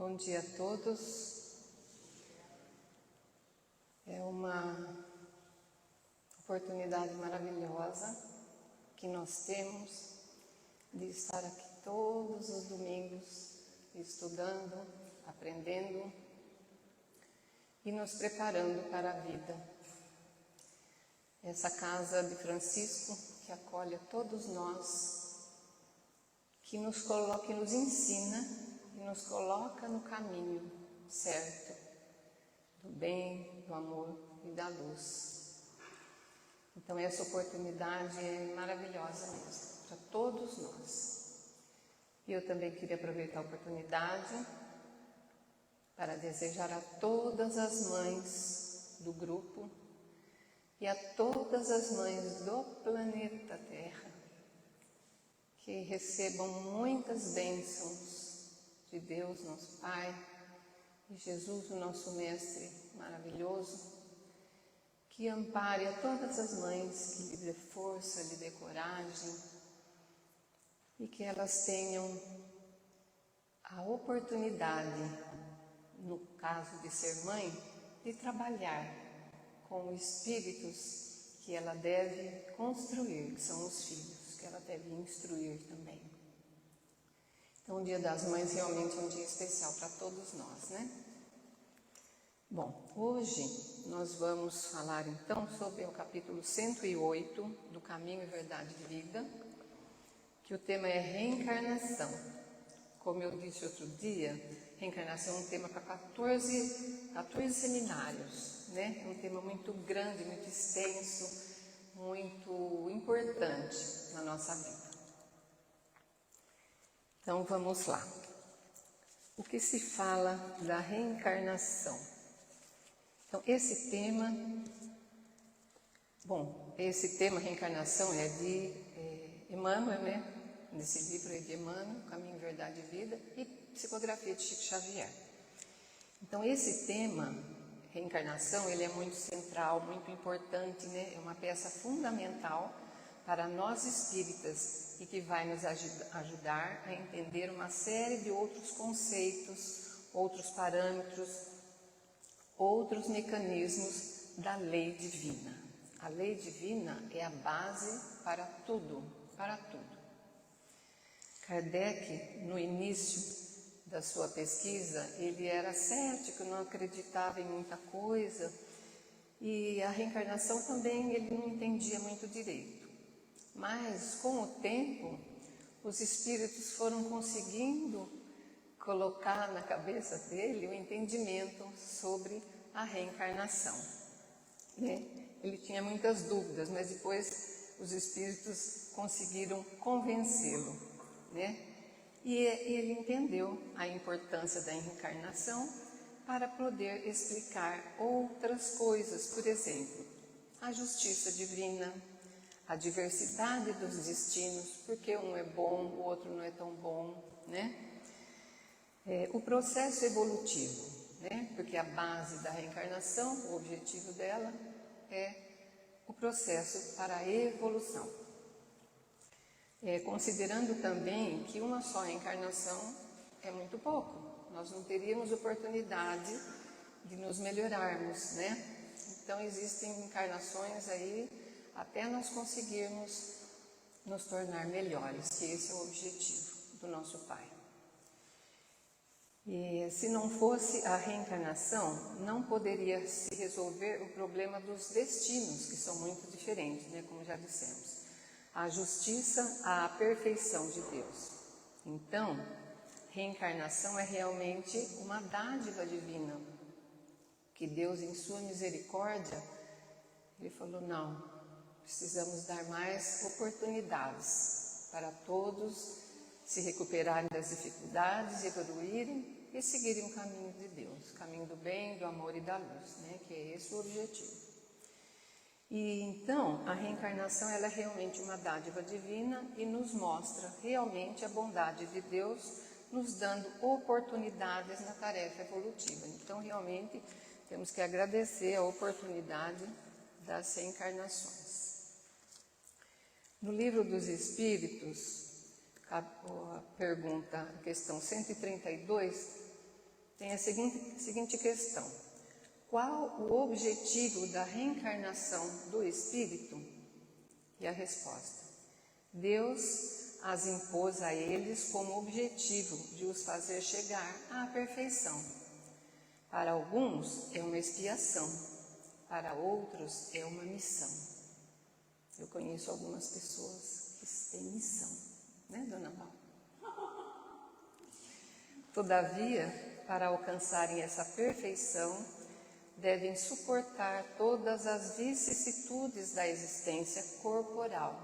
Bom dia a todos. É uma oportunidade maravilhosa que nós temos de estar aqui todos os domingos estudando, aprendendo e nos preparando para a vida. Essa casa de Francisco que acolhe a todos nós, que nos coloca, que nos ensina e nos coloca no caminho certo do bem, do amor e da luz. Então essa oportunidade é maravilhosa mesmo para todos nós. E eu também queria aproveitar a oportunidade para desejar a todas as mães do grupo e a todas as mães do planeta Terra que recebam muitas bênçãos de Deus, nosso Pai, e Jesus, o nosso Mestre maravilhoso, que ampare a todas as mães, que lhe dê força, lhe dê coragem, e que elas tenham a oportunidade, no caso de ser mãe, de trabalhar com espíritos que ela deve construir, que são os filhos, que ela deve instruir também. Então, o Dia das Mães realmente é um dia especial para todos nós, né? Bom, hoje nós vamos falar então sobre o capítulo 108 do Caminho, Verdade e Vida, que o tema é reencarnação. Como eu disse outro dia, reencarnação é um tema para 14 seminários, né? É um tema muito grande, muito extenso, muito importante na nossa vida. Então vamos lá. O que se fala da reencarnação? Então esse tema, reencarnação, é de Emmanuel, né? Nesse livro é de Emmanuel, Caminho, Verdade e Vida, e psicografia de Chico Xavier. Então esse tema, reencarnação, ele é muito central, muito importante, né? É uma peça fundamental para nós espíritas e que vai nos ajudar a entender uma série de outros conceitos, outros parâmetros, outros mecanismos da lei divina. A lei divina é a base para tudo, para tudo. Kardec, no início da sua pesquisa, ele era cético, não acreditava em muita coisa, e a reencarnação também ele não entendia muito direito. Mas, com o tempo, os espíritos foram conseguindo colocar na cabeça dele o entendimento sobre a reencarnação, né? Ele tinha muitas dúvidas, mas depois os espíritos conseguiram convencê-lo, né? E ele entendeu a importância da reencarnação para poder explicar outras coisas, por exemplo, a justiça divina, a diversidade dos destinos, porque um é bom, o outro não é tão bom, né? O processo evolutivo, né? Porque a base da reencarnação, o objetivo dela é o processo para a evolução. Considerando também que uma só reencarnação é muito pouco, nós não teríamos oportunidade de nos melhorarmos, né? Então existem encarnações aí até nós conseguirmos nos tornar melhores, que esse é o objetivo do nosso Pai. E se não fosse a reencarnação, não poderia se resolver o problema dos destinos, que são muito diferentes, né, como já dissemos. A justiça, a perfeição de Deus. Então, reencarnação é realmente uma dádiva divina, que Deus, em sua misericórdia, Ele falou, não, precisamos dar mais oportunidades para todos se recuperarem das dificuldades, evoluírem e seguirem o caminho de Deus, o caminho do bem, do amor e da luz, né? Que é esse o objetivo. E então, a reencarnação ela é realmente uma dádiva divina e nos mostra realmente a bondade de Deus, nos dando oportunidades na tarefa evolutiva. Então, realmente, temos que agradecer a oportunidade das reencarnações. No Livro dos Espíritos, a questão 132, tem a seguinte questão: qual o objetivo da reencarnação do espírito? E a resposta: Deus as impôs a eles como objetivo de os fazer chegar à perfeição. Para alguns é uma expiação, para outros é uma missão. Eu conheço algumas pessoas que têm missão, né, Dona Val? Todavia, para alcançarem essa perfeição, devem suportar todas as vicissitudes da existência corporal,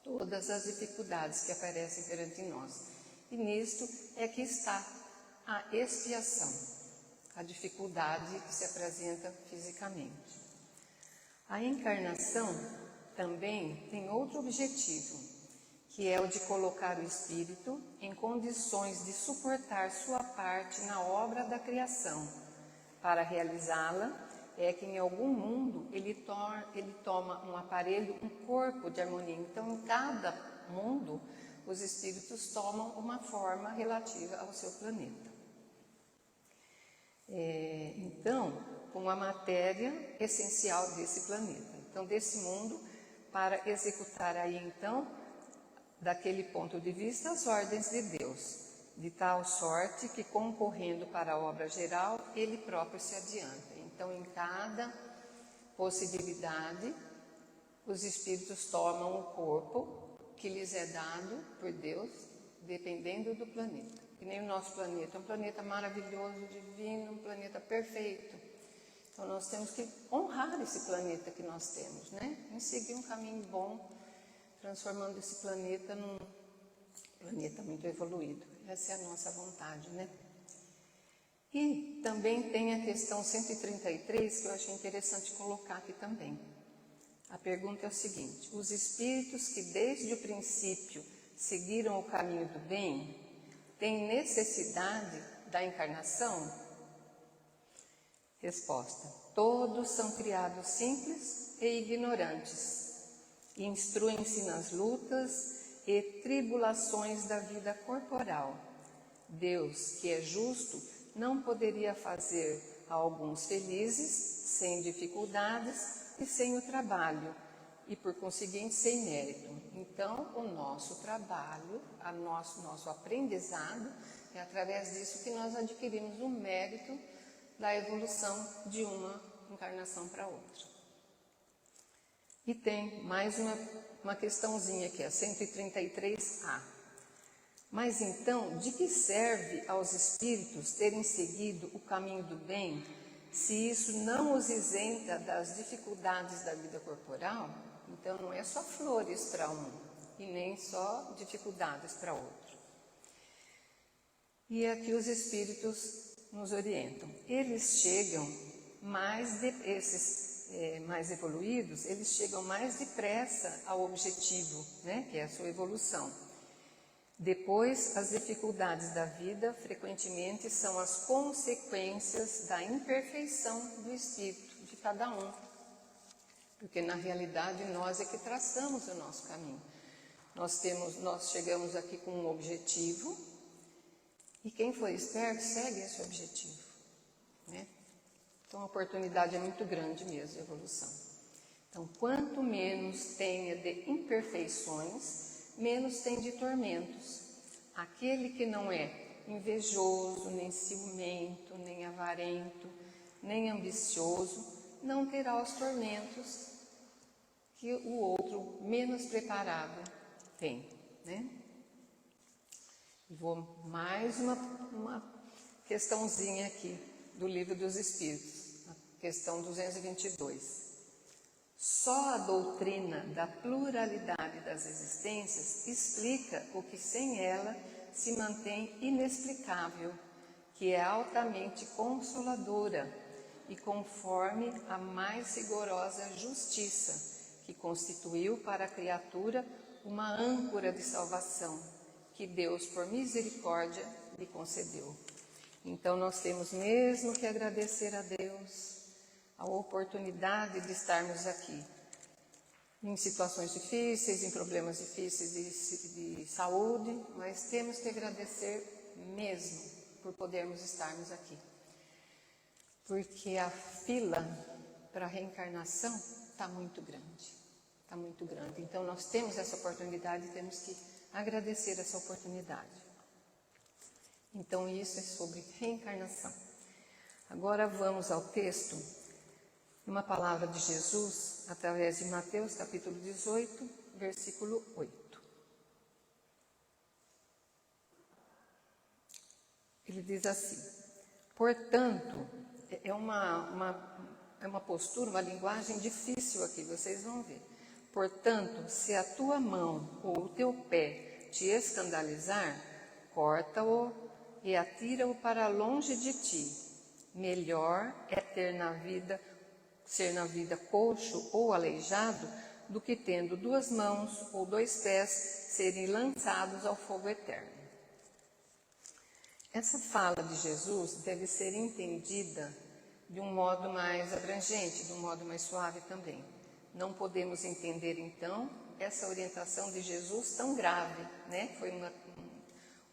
todas as dificuldades que aparecem perante nós. E nisto é que está a expiação, a dificuldade que se apresenta fisicamente. A encarnação também tem outro objetivo, que é o de colocar o espírito em condições de suportar sua parte na obra da criação. Para realizá-la, é que em algum mundo ele toma um aparelho, um corpo de harmonia. Então, em cada mundo, os espíritos tomam uma forma relativa ao seu planeta. Então, com a matéria essencial desse planeta. Então, desse mundo, para executar aí, então, daquele ponto de vista, as ordens de Deus, de tal sorte que, concorrendo para a obra geral, ele próprio se adianta. Então, em cada possibilidade, os espíritos tomam o corpo que lhes é dado por Deus, dependendo do planeta. Que nem o nosso planeta, é um planeta maravilhoso, divino, um planeta perfeito. Então, nós temos que honrar esse planeta que nós temos, né? E seguir um caminho bom, transformando esse planeta num planeta muito evoluído. Essa é a nossa vontade, né? E também tem a questão 133, que eu achei interessante colocar aqui também. A pergunta é o seguinte: os espíritos que desde o princípio seguiram o caminho do bem, têm necessidade da encarnação? Resposta: todos são criados simples e ignorantes, e instruem-se nas lutas e tribulações da vida corporal. Deus, que é justo, não poderia fazer a alguns felizes sem dificuldades e sem o trabalho, e por conseguinte sem mérito. Então, o nosso trabalho, nosso aprendizado, é através disso que nós adquirimos o mérito da evolução de uma encarnação para outra. E tem mais uma questãozinha aqui, a 133A. Mas então, de que serve aos espíritos terem seguido o caminho do bem, se isso não os isenta das dificuldades da vida corporal? Então, não é só flores para um, e nem só dificuldades para outro. E aqui os espíritos nos orientam. Eles chegam mais evoluídos, eles chegam mais depressa ao objetivo, né, que é a sua evolução. Depois, as dificuldades da vida frequentemente são as consequências da imperfeição do espírito de cada um. Porque na realidade nós é que traçamos o nosso caminho. Nós chegamos aqui com um objetivo e quem for esperto segue esse objetivo, né? Então a oportunidade é muito grande mesmo de evolução. Então, quanto menos tenha de imperfeições, menos tem de tormentos. Aquele que não é invejoso, nem ciumento, nem avarento, nem ambicioso, não terá os tormentos que o outro menos preparado tem, né? Vou mais uma questãozinha aqui do Livro dos Espíritos, a questão 222. Só a doutrina da pluralidade das existências explica o que sem ela se mantém inexplicável, que é altamente consoladora e conforme a mais rigorosa justiça, que constituiu para a criatura uma âncora de salvação, que Deus, por misericórdia, lhe concedeu. Então, nós temos mesmo que agradecer a Deus a oportunidade de estarmos aqui, em situações difíceis, em problemas difíceis de saúde, mas temos que agradecer mesmo por podermos estarmos aqui. Porque a fila para a reencarnação está muito grande. Está muito grande. Então, nós temos essa oportunidade e temos que agradecer essa oportunidade. Então, isso é sobre reencarnação. Agora, vamos ao texto, uma palavra de Jesus, através de Mateus, capítulo 18, versículo 8. Ele diz assim: portanto, é uma postura, uma linguagem difícil aqui, vocês vão ver. Portanto, se a tua mão ou o teu pé te escandalizar, corta-o e atira-o para longe de ti. Melhor é ser na vida coxo ou aleijado, do que tendo 2 mãos ou 2 pés serem lançados ao fogo eterno. Essa fala de Jesus deve ser entendida de um modo mais abrangente, de um modo mais suave também. Não podemos entender, então, essa orientação de Jesus tão grave, né? Foi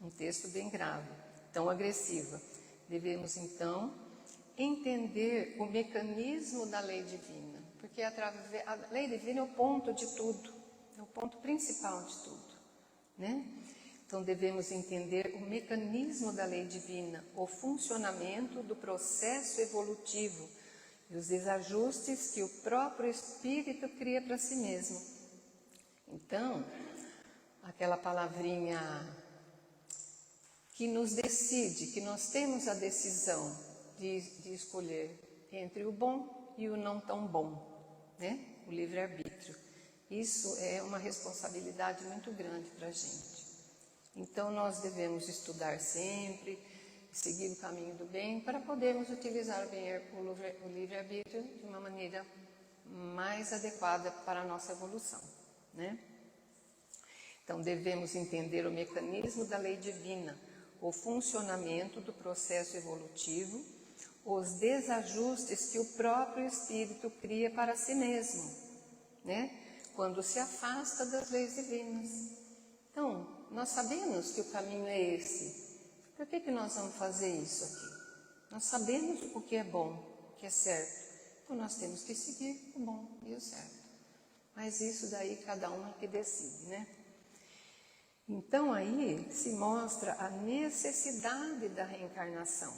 um texto bem grave, tão agressiva. Devemos, então, entender o mecanismo da lei divina, porque a lei divina é o ponto de tudo, é o ponto principal de tudo, né? Então, devemos entender o mecanismo da lei divina, o funcionamento do processo evolutivo e os desajustes que o próprio Espírito cria para si mesmo. Então, aquela palavrinha que nos decide, que nós temos a decisão de escolher entre o bom e o não tão bom, né? O livre-arbítrio. Isso é uma responsabilidade muito grande para a gente. Então, nós devemos estudar sempre, seguir o caminho do bem, para podermos utilizar bem o livre-arbítrio de uma maneira mais adequada para a nossa evolução, né? Então, devemos entender o mecanismo da lei divina, o funcionamento do processo evolutivo, os desajustes que o próprio Espírito cria para si mesmo, né? Quando se afasta das leis divinas. Então, nós sabemos que o caminho é esse. Por que nós vamos fazer isso aqui? Nós sabemos o que é bom, o que é certo. Então, nós temos que seguir o bom e o certo. Mas isso daí cada um é que decide, né? Então, aí se mostra a necessidade da reencarnação,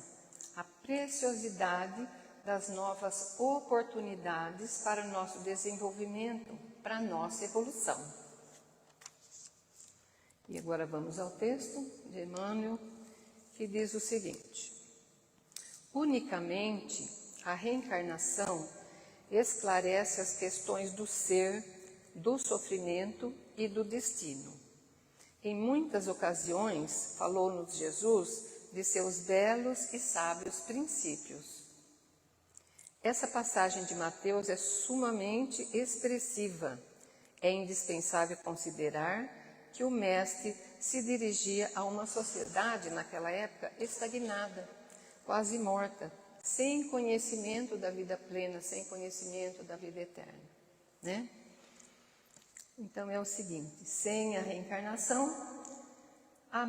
a preciosidade das novas oportunidades para o nosso desenvolvimento, para a nossa evolução. E agora vamos ao texto de Emmanuel, que diz o seguinte: unicamente a reencarnação esclarece as questões do ser, do sofrimento e do destino. Em muitas ocasiões, falou-nos Jesus de seus belos e sábios princípios. Essa passagem de Mateus é sumamente expressiva. É indispensável considerar que o mestre se dirigia a uma sociedade, naquela época, estagnada, quase morta, sem conhecimento da vida plena, sem conhecimento da vida eterna, né? Então, é o seguinte: sem a reencarnação há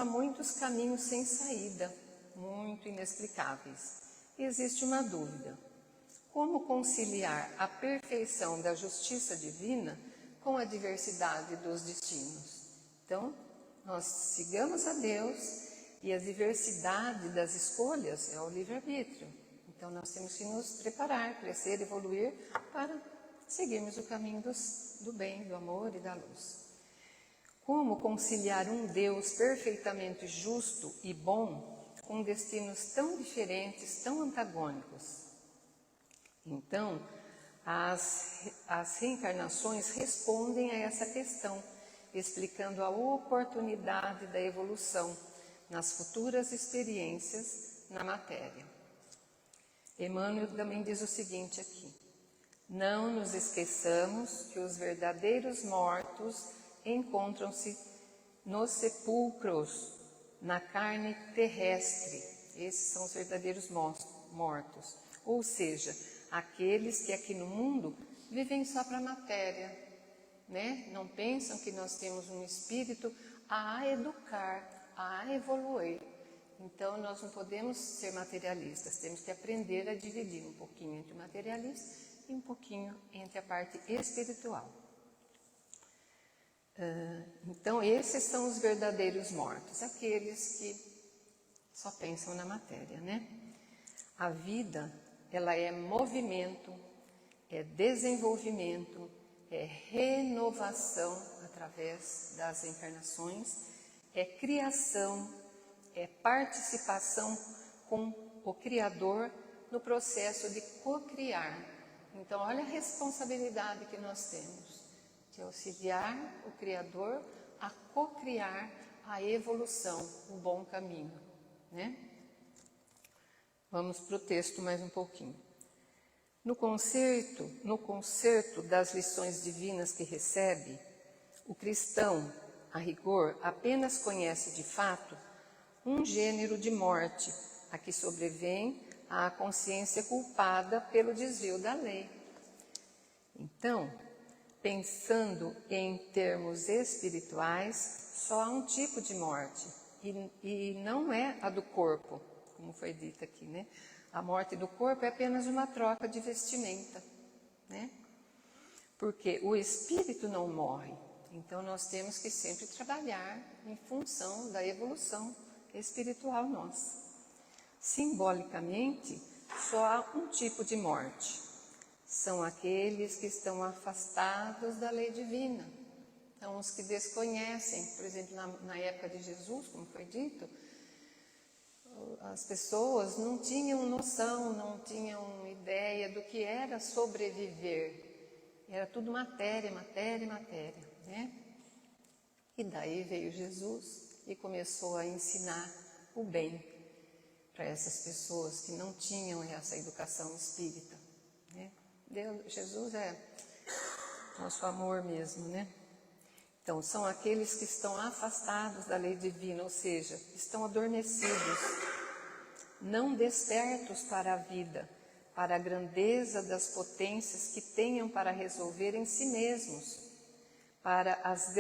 muitos caminhos sem saída, muito inexplicáveis. E existe uma dúvida: como conciliar a perfeição da justiça divina com a diversidade dos destinos? Então, nós sigamos a Deus e a diversidade das escolhas é o livre-arbítrio. Então, nós temos que nos preparar, crescer, evoluir para seguirmos o caminho do bem, do amor e da luz. Como conciliar um Deus perfeitamente justo e bom com destinos tão diferentes, tão antagônicos? Então, as reencarnações respondem a essa questão, explicando a oportunidade da evolução nas futuras experiências na matéria. Emmanuel também diz o seguinte aqui: não nos esqueçamos que os verdadeiros mortos encontram-se nos sepulcros, na carne terrestre. Esses são os verdadeiros mortos, ou seja, aqueles que aqui no mundo vivem só para a matéria, né? Não pensam que nós temos um espírito a educar, a evoluir. Então, nós não podemos ser materialistas, temos que aprender a dividir um pouquinho entre o materialista e um pouquinho entre a parte espiritual. Então, esses são os verdadeiros mortos, aqueles que só pensam na matéria, né? A vida, ela é movimento, é desenvolvimento, é renovação através das encarnações, é criação, é participação com o Criador no processo de cocriar. Então, olha a responsabilidade que nós temos de auxiliar o Criador a cocriar a evolução, o bom caminho, né? Vamos para o texto mais um pouquinho. No concerto das lições divinas que recebe, o cristão, a rigor, apenas conhece de fato um gênero de morte a que sobrevém a consciência culpada pelo desvio da lei. Então, pensando em termos espirituais, só há um tipo de morte, e não é a do corpo, como foi dito aqui, né? A morte do corpo é apenas uma troca de vestimenta, né? Porque o espírito não morre, então nós temos que sempre trabalhar em função da evolução espiritual nossa. Simbolicamente, só há um tipo de morte. São aqueles que estão afastados da lei divina. Então, os que desconhecem, por exemplo, na época de Jesus, como foi dito, as pessoas não tinham noção, não tinham ideia do que era sobreviver. Era tudo matéria, matéria, matéria, né? E daí veio Jesus e começou a ensinar o bem para essas pessoas que não tinham essa educação espírita, né? Jesus é nosso amor mesmo, né? Então, são aqueles que estão afastados da lei divina, ou seja, estão adormecidos, não despertos para a vida, para a grandeza das potências que tenham para resolver em si mesmos, para as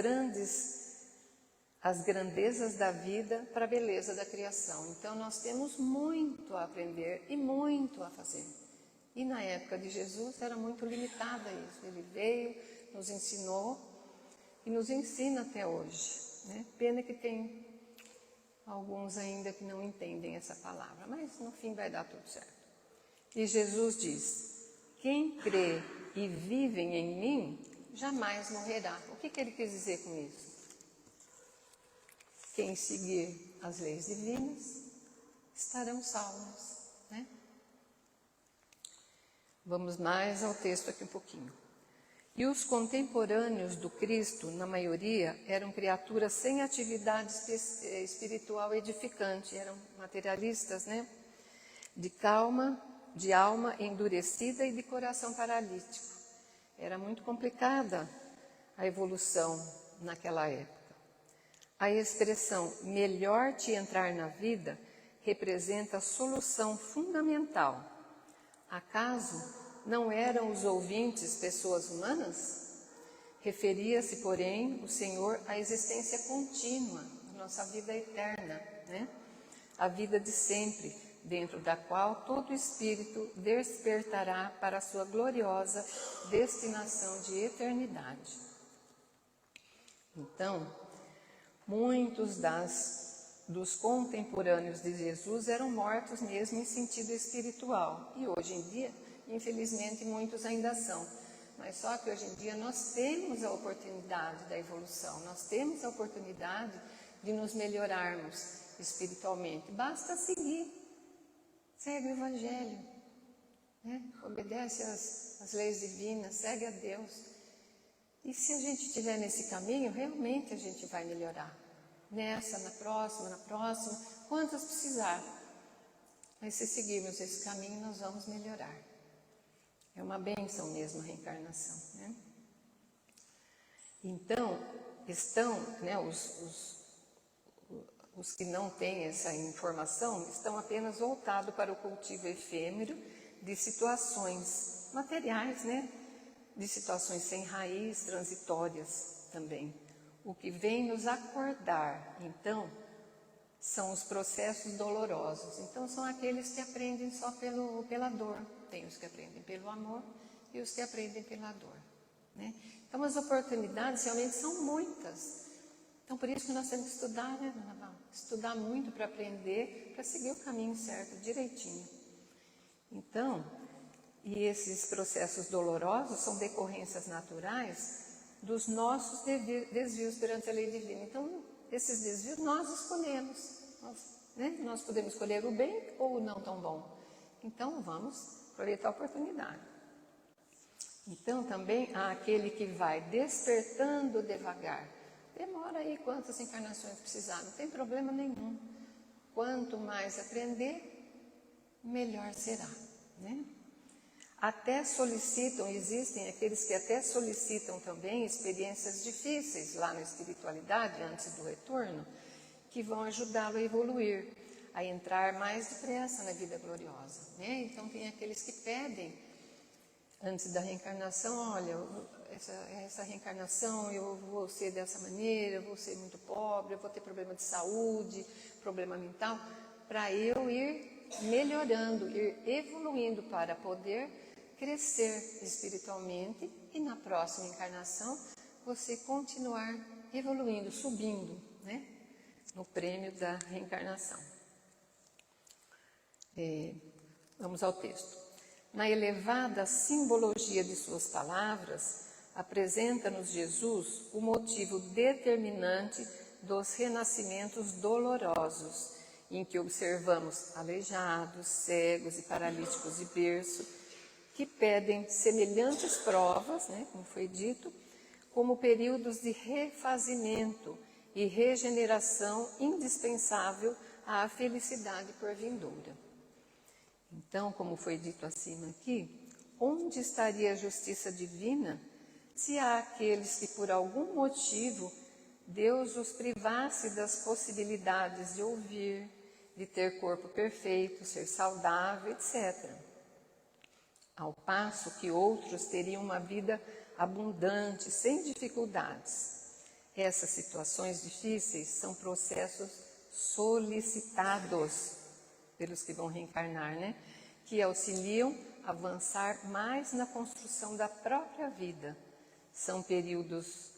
grandezas da vida, para a beleza da criação. Então, nós temos muito a aprender e muito a fazer. E na época de Jesus era muito limitada isso. Ele veio, nos ensinou e nos ensina até hoje, né? Pena que tem alguns ainda que não entendem essa palavra, mas no fim vai dar tudo certo. E Jesus diz: quem crê e vive em mim, jamais morrerá. O que ele quis dizer com isso? Quem seguir as leis divinas estarão salvos, né? Vamos mais ao texto aqui um pouquinho. E os contemporâneos do Cristo, na maioria, eram criaturas sem atividade espiritual edificante, eram materialistas, né? De alma endurecida e de coração paralítico. Era muito complicada a evolução naquela época. A expressão melhor te entrar na vida representa a solução fundamental. Acaso não eram os ouvintes pessoas humanas? Referia-se, porém, o Senhor à existência contínua, a nossa vida eterna, né? A vida de sempre, dentro da qual todo espírito despertará para a sua gloriosa destinação de eternidade. Então, muitos dos contemporâneos de Jesus eram mortos mesmo em sentido espiritual. E hoje em dia, infelizmente, muitos ainda são. Mas só que hoje em dia nós temos a oportunidade da evolução, nós temos a oportunidade de nos melhorarmos espiritualmente. Basta seguir, segue o Evangelho, né? Obedece às leis divinas, segue a Deus. E se a gente estiver nesse caminho, realmente a gente vai melhorar. Nessa, na próxima, quantas precisar. Mas se seguirmos esse caminho, nós vamos melhorar. É uma bênção mesmo a reencarnação, né? Então, né, os que não têm essa informação estão apenas voltados para o cultivo efêmero de situações materiais, né? De situações sem raiz, transitórias também. O que vem nos acordar, então, são os processos dolorosos. Então, são aqueles que aprendem só pela dor. Tem os que aprendem pelo amor e os que aprendem pela dor, né? Então, as oportunidades realmente são muitas. Então, por isso que nós temos que estudar, né, dona Val? Estudar muito para aprender, para seguir o caminho certo, direitinho. Então, e esses processos dolorosos são decorrências naturais dos nossos desvios perante a lei divina. Então, esses desvios nós escolhemos, nós podemos escolher o bem ou o não tão bom. Então, vamos aproveitar a oportunidade. Então, também há aquele que vai despertando devagar. Demora aí quantas encarnações precisar, não tem problema nenhum. Quanto mais aprender, melhor será, né? Até solicitam, existem aqueles que até solicitam também experiências difíceis lá na espiritualidade, antes do retorno, que vão ajudá-lo a evoluir, a entrar mais depressa na vida gloriosa, né? Então, tem aqueles que pedem, antes da reencarnação, olha, essa reencarnação eu vou ser dessa maneira, eu vou ser muito pobre, eu vou ter problema de saúde, problema mental, para eu ir melhorando, ir evoluindo para poder crescer espiritualmente e na próxima encarnação você continuar evoluindo, subindo, né, no prêmio da reencarnação. Vamos ao texto. Na elevada simbologia de suas palavras, apresenta-nos Jesus o motivo determinante dos renascimentos dolorosos, em que observamos aleijados, cegos e paralíticos de berço, que pedem semelhantes provas, né, como foi dito, como períodos de refazimento e regeneração indispensável à felicidade por vindoura. Então, como foi dito acima aqui, onde estaria a justiça divina se há aqueles que por algum motivo Deus os privasse das possibilidades de ouvir, de ter corpo perfeito, ser saudável, etc., ao passo que outros teriam uma vida abundante, sem dificuldades. Essas situações difíceis são processos solicitados pelos que vão reencarnar, né? Que auxiliam a avançar mais na construção da própria vida. São períodos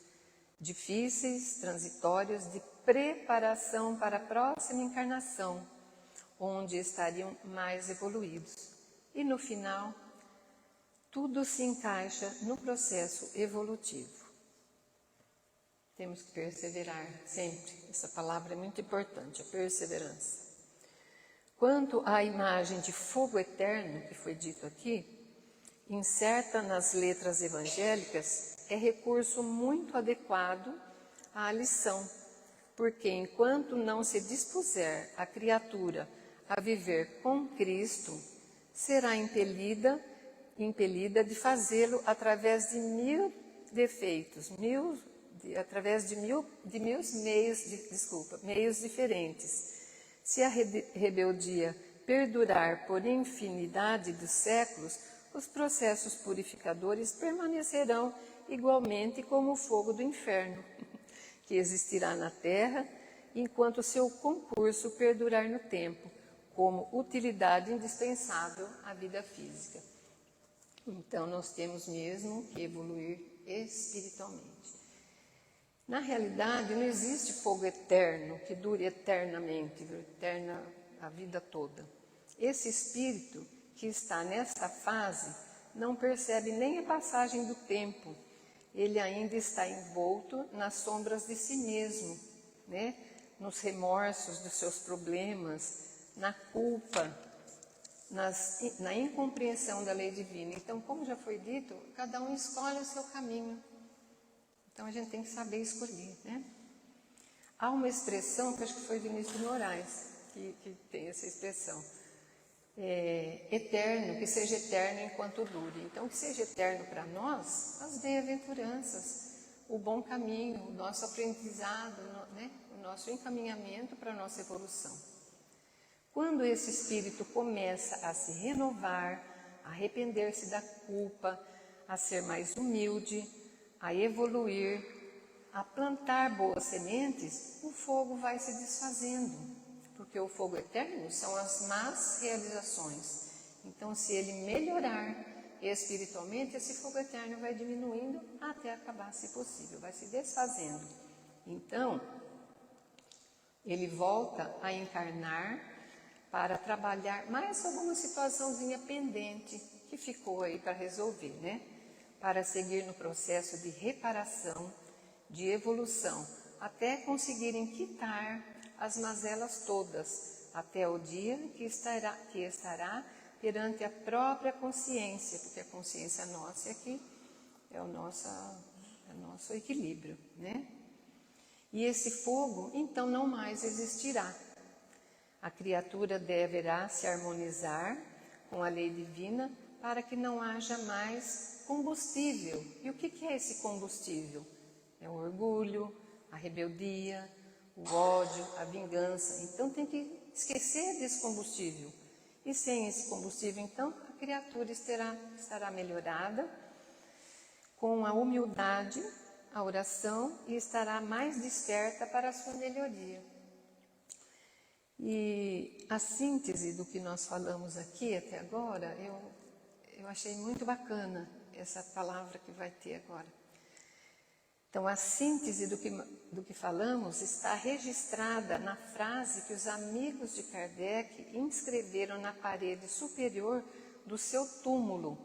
difíceis, transitórios, de preparação para a próxima encarnação, onde estariam mais evoluídos. E no final, tudo se encaixa no processo evolutivo. Temos que perseverar sempre. Essa palavra é muito importante, a perseverança. Quanto à imagem de fogo eterno, que foi dito aqui, inserta nas letras evangélicas, é recurso muito adequado à lição, porque enquanto não se dispuser a criatura a viver com Cristo, será impelida de fazê-lo através de mil defeitos, através de meios diferentes. Se a rebeldia perdurar por infinidade de séculos, os processos purificadores permanecerão igualmente como o fogo do inferno, que existirá na terra, enquanto seu concurso perdurar no tempo, como utilidade indispensável à vida física. Então, nós temos mesmo que evoluir espiritualmente. Na realidade, não existe fogo eterno que dure eternamente, eterna a vida toda. Esse espírito que está nesta fase não percebe nem a passagem do tempo. Ele ainda está envolto nas sombras de si mesmo, né? Nos remorsos dos seus problemas, na culpa, na incompreensão da lei divina. Então, como já foi dito, cada um escolhe o seu caminho. Então, a gente tem que saber escolher, né? Há uma expressão, que acho que foi Vinícius de Moraes, que tem essa expressão. Eterno, que seja eterno enquanto dure. Então, que seja eterno para nós, as bem-aventuranças, o bom caminho, o nosso aprendizado, né? O nosso encaminhamento para a nossa evolução. Quando esse espírito começa a se renovar, a arrepender-se da culpa, a ser mais humilde, a evoluir, a plantar boas sementes, o fogo vai se desfazendo, porque o fogo eterno são as más realizações. Então, se ele melhorar espiritualmente, esse fogo eterno vai diminuindo até acabar, se possível, vai se desfazendo. Então, ele volta a encarnar para trabalhar mais alguma situaçãozinha pendente que ficou aí para resolver, né? Para seguir no processo de reparação, de evolução, até conseguirem quitar as mazelas todas, até o dia que estará perante a própria consciência, porque a consciência nossa aqui é o nosso equilíbrio, né? E esse fogo, então, não mais existirá. A criatura deverá se harmonizar com a lei divina para que não haja mais combustível. E o que é esse combustível? É o orgulho, a rebeldia, o ódio, a vingança. Então tem que esquecer desse combustível. E sem esse combustível, então, a criatura estará melhorada com a humildade, a oração, e estará mais desperta para a sua melhoria. E a síntese do que nós falamos aqui até agora, eu achei muito bacana essa palavra que vai ter agora. Então, a síntese do que falamos está registrada na frase que os amigos de Kardec inscreveram na parede superior do seu túmulo,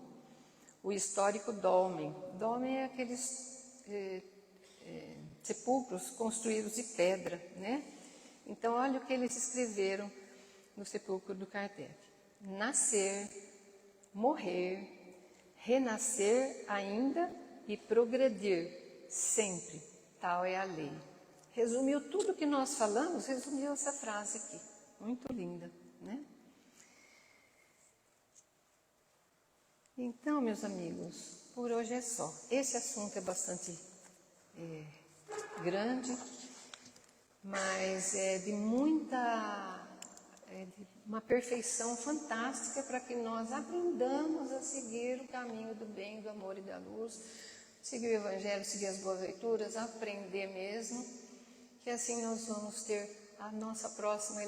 o histórico dolmen. Dolmen é aqueles sepulcros construídos de pedra, né? Então, olha o que eles escreveram no sepulcro do Kardec. Nascer, morrer, renascer ainda e progredir sempre, tal é a lei. Resumiu tudo que nós falamos, resumiu essa frase aqui. Muito linda, né? Então, meus amigos, por hoje é só. Esse assunto é bastante grande, mas é de uma perfeição fantástica para que nós aprendamos a seguir o caminho do bem, do amor e da luz, seguir o Evangelho, seguir as boas leituras, aprender mesmo, que assim nós vamos ter a nossa próxima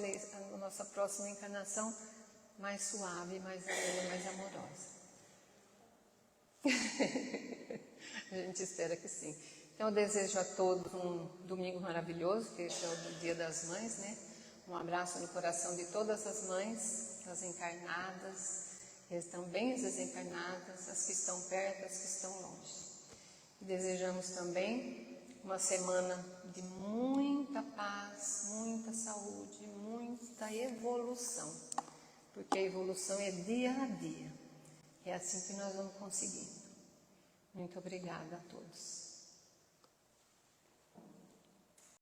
encarnação mais suave, mais alegre, mais amorosa. A gente espera que sim. Então, eu desejo a todos um domingo maravilhoso, que esse é o Dia das Mães, né? Um abraço no coração de todas as mães, as encarnadas, e também as desencarnadas, as que estão perto, as que estão longe. E desejamos também uma semana de muita paz, muita saúde, muita evolução, porque a evolução é dia a dia. É assim que nós vamos conseguindo. Muito obrigada a todos.